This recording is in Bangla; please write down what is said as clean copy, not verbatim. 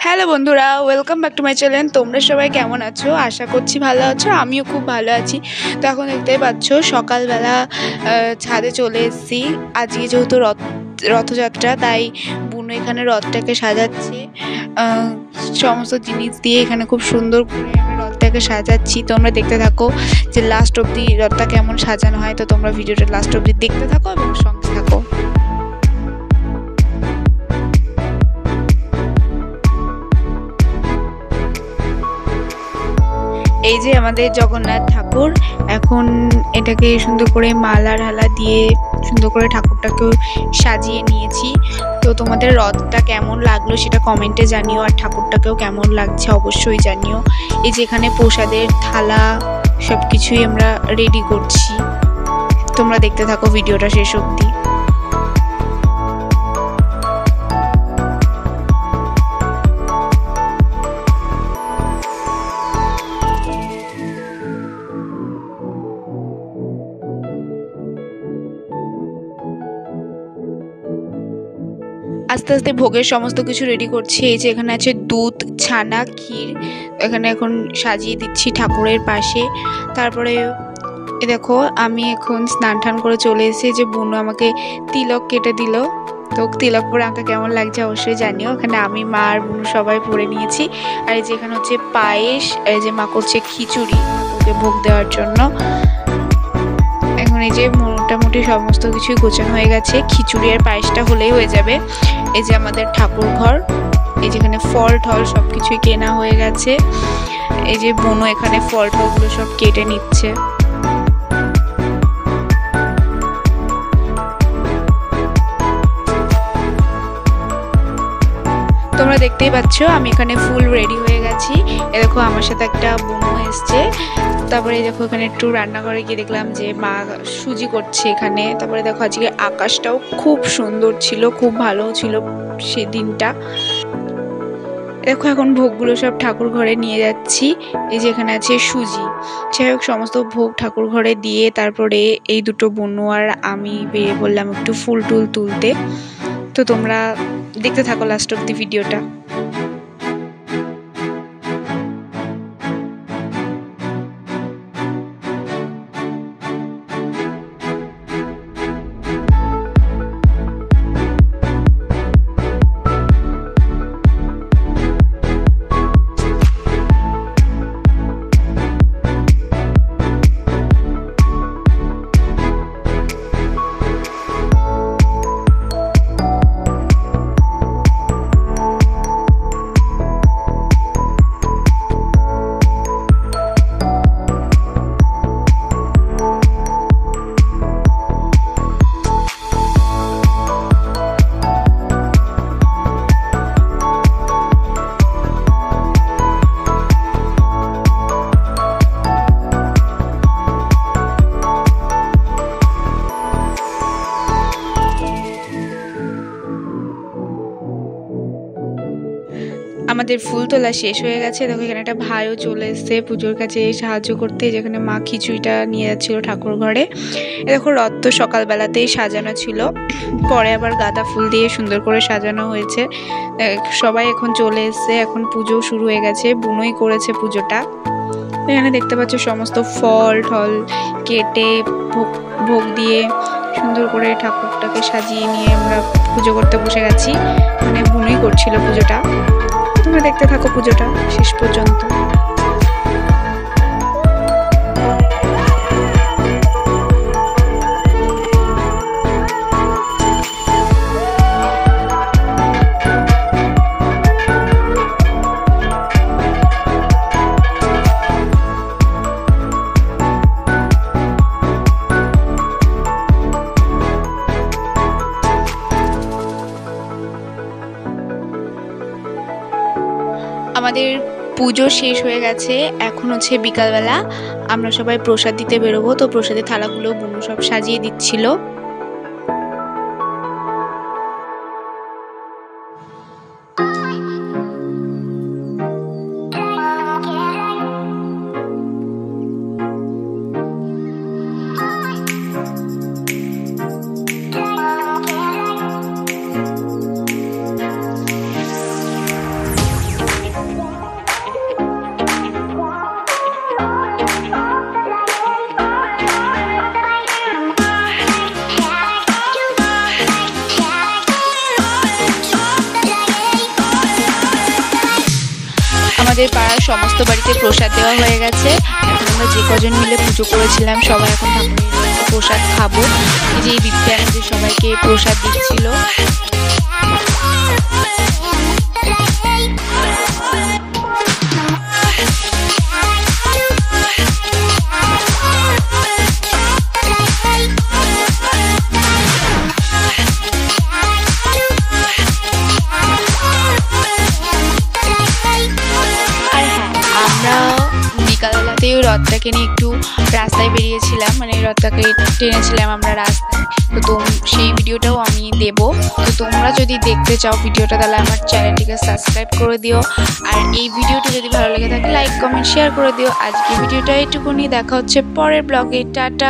হ্যালো বন্ধুরা, welcome back to my channel. তোমরা সবাই কেমন আছো? আশা করছি ভালো আছো। আমিও খুব ভালো আছি। তো এখন দেখতেই পাচ্ছ সকালবেলা ছাদে চলে এসেছি। আজকে যেহেতু রথযাত্রা, তাই বুনু এখানে রথটাকে সাজাচ্ছে। সমস্ত জিনিস দিয়ে এখানে খুব সুন্দর করে আমি রথটাকে সাজাচ্ছি। তোমরা দেখতে থাকো যে লাস্ট অবধি রথটা কেমন সাজানো হয়। তো তোমরা ভিডিওটা লাস্ট অবধি দেখতে থাকো এবং সঙ্গে থাকো। এই যে আমাদের জগন্নাথ ঠাকুর, এখন এটাকে সুন্দর করে মালা ঢালা দিয়ে সুন্দর করে ঠাকুরটাকেও সাজিয়ে নিয়েছি। তো তোমাদের রথটা কেমন লাগলো সেটা কমেন্টে জানিও, আর ঠাকুরটাকেও কেমন লাগছে অবশ্যই জানিও। এই যে এখানে প্রসাদের থালা সবকিছুই আমরা রেডি করছি। তোমরা দেখতে থাকো ভিডিওটা শেষ অবধি। আস্তে আস্তে ভোগের সমস্ত কিছু রেডি করছি। এই যে এখানে আছে দুধ, ছানা, ক্ষীর, এখানে এখন সাজিয়ে দিচ্ছি ঠাকুরের পাশে। তারপরে এ দেখো আমি এখন স্নান টান করে চলে এসেছি। যে বুনু আমাকে তিলক কেটে দিল। তো তিলক পরে আমাকে কেমন লাগছে অবশ্যই জানিও। এখানে আমি, মা আর বুনু সবাই পরে নিয়েছি। আর এই যে এখানে হচ্ছে পায়েস, এই যে মা করছে খিচুড়ি ঠাকুরকে ভোগ দেওয়ার জন্য। এখন এই যে মোটামুটি সমস্ত কিছুই গোছানো হয়ে গেছে। খিচুড়ি আর পায়েসটা হলেই হয়ে যাবে। এই যে আমাদের ঠাকুর ঘর, এই যেখানে ফল টল সবকিছুই কেনা হয়ে গেছে। এই যে বুনু এখানে ফল টলগুলো সব কেটে নিচ্ছে। তোমরা দেখতেই পাচ্ছ আমি এখানে ফুল রেডি হয়ে গেছি। এ দেখো আমার সাথে একটা বুনু এসছে। তারপরে দেখো এখানে একটু রান্নাঘরে গিয়ে দেখলাম যে মা সুজি করছে এখানে। তারপরে দেখো আজকে আকাশটাও খুব সুন্দর ছিল, খুব ভালো ছিল সেই দিনটা। দেখো এখন ভোগগুলো সব ঠাকুর ঘরে নিয়ে যাচ্ছি। এই যে এখানে আছে সুজি। যাই হোক সমস্ত ভোগ ঠাকুর ঘরে দিয়ে তারপরে এই দুটো বুনু আর আমি বেরিয়ে পড়লাম একটু ফুল টুল তুলতে। তো তোমরা দেখতে থাকো লাস্ট অব দি ভিডিওটা। আমাদের ফুল তোলা শেষ হয়ে গেছে। দেখো এখানে একটা ভাইও চলে এসছে পুজোর কাছে সাহায্য করতে। যেখানে মা খিচুড়িটা নিয়ে যাচ্ছিল ঠাকুর ঘরে। দেখো রথ তো সকালবেলাতেই সাজানো ছিল, পরে আবার গাঁদা ফুল দিয়ে সুন্দর করে সাজানো হয়েছে। সবাই এখন চলে এসছে, এখন পুজো শুরু হয়ে গেছে। বুনুই করেছে পুজোটা। এখানে দেখতে পাচ্ছ সমস্ত ফল টল কেটে ভোগ দিয়ে সুন্দর করে ঠাকুরটাকে সাজিয়ে নিয়ে আমরা পুজো করতে বসে গেছি। মানে বুনুই করছিল পুজোটা। তোমরা দেখতে থাকো পুজোটা শেষ পর্যন্ত। আমাদের পুজো শেষ হয়ে গেছে। এখন হচ্ছে বিকালবেলা, আমরা সবাই প্রসাদ দিতে বেরোবো। তো প্রসাদের থালাগুলো বুনু সব সাজিয়ে দিচ্ছিল। আমাদের পাড়ার সমস্ত বাড়িতে প্রসাদ দেওয়া হয়ে গেছে। এখন আমরা যে কজন মিলে পুজো করেছিলাম সবাই এখন ঠাকুরের প্রসাদ খাবো। এই যে এই দিদিটা আমাদের সবাইকে প্রসাদ দিচ্ছিল। বিকালবেলাতেই রথটাকে নিয়ে একটু রাস্তায় বেরিয়েছিলাম, মানে রথটাকে টেনেছিলাম আমরা রাস্তায়। তো সেই ভিডিওটাও আমি দেব। তো তোমরা যদি দেখতে চাও ভিডিওটা তাহলে আমার চ্যানেলটিকে সাবস্ক্রাইব করে দিও। আর এই ভিডিওটি যদি ভালো লেগে থাকে লাইক কমেন্ট শেয়ার করে দিও। আজকে ভিডিওটা এইটুকুনি, দেখা হচ্ছে পরের ব্লগে। টাটা।